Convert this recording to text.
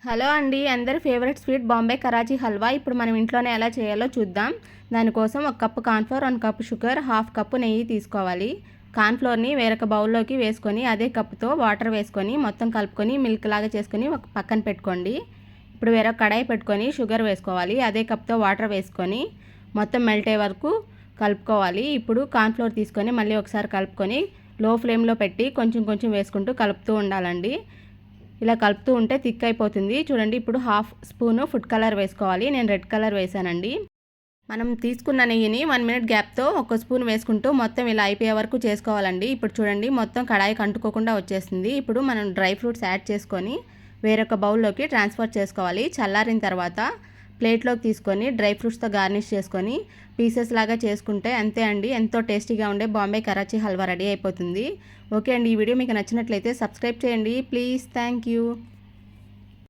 Hello అండి, అందరి favourite sweet Bombay Karachi halwa ఇప్పుడు మనం ఇంట్లోనే ఎలా చేయాలో చూద్దాం. దానికోసం 1 cup cornflour, 1 cup sugar, half cup నెయ్యి తీసుకోవాలి. కార్న్‌ఫ్లోర్‌ని వేరొక బౌల్లోకి వేసుకొని అదే కప్పుతో వాటర్ వేసుకొని మొత్తం కలుపుకొని మిల్క్ లాగా చేసుకొని ఒక పక్కన పెట్టుకోండి. ఇప్పుడు వేరొక కడాయి పెట్టుకొని షుగర్ వేసుకోవాలి. అదే కప్తో వాటర్ వేసుకొని మొత్తం మెల్ట్ అయ్యే వరకు కలుపుకోవాలి. ఇప్పుడు కార్న్‌ఫ్లోర్ తీసుకొని మళ్ళీ ఒకసారి కలుపుకొని లో ఫ్లేమ్లో పెట్టి కొంచెం కొంచెం వేసుకుంటూ కలుపుతూ ఉండాలండి. ఇలా కలుపుతూ ఉంటే థిక్ అయిపోతుంది. చూడండి, ఇప్పుడు హాఫ్ స్పూను ఫుడ్ కలర్ వేసుకోవాలి. నేను రెడ్ కలర్ వేసానండి. మనం తీసుకున్న నెయ్యిని 1 మినిట్ గ్యాప్తో ఒక స్పూన్ వేసుకుంటూ మొత్తం ఇలా అయిపోయే వరకు చేసుకోవాలండి. ఇప్పుడు చూడండి, మొత్తం కడాయికి అంటుకోకుండా వచ్చేసింది. ఇప్పుడు మనం డ్రై ఫ్రూట్స్ యాడ్ చేసుకొని వేరొక బౌల్లోకి ట్రాన్స్ఫర్ చేసుకోవాలి. చల్లారిన తర్వాత ప్లేట్లోకి తీసుకొని డ్రై ఫ్రూట్స్తో గార్నిష్ చేసుకొని పీసెస్ లాగా చేసుకుంటే అంతే అండి, ఎంతో టేస్టీగా ఉండే బాంబే కరాచీ హల్వా రెడీ అయిపోతుంది. ఓకే అండి, ఈ వీడియో మీకు నచ్చినట్లయితే సబ్స్క్రైబ్ చేయండి ప్లీజ్. Thank you.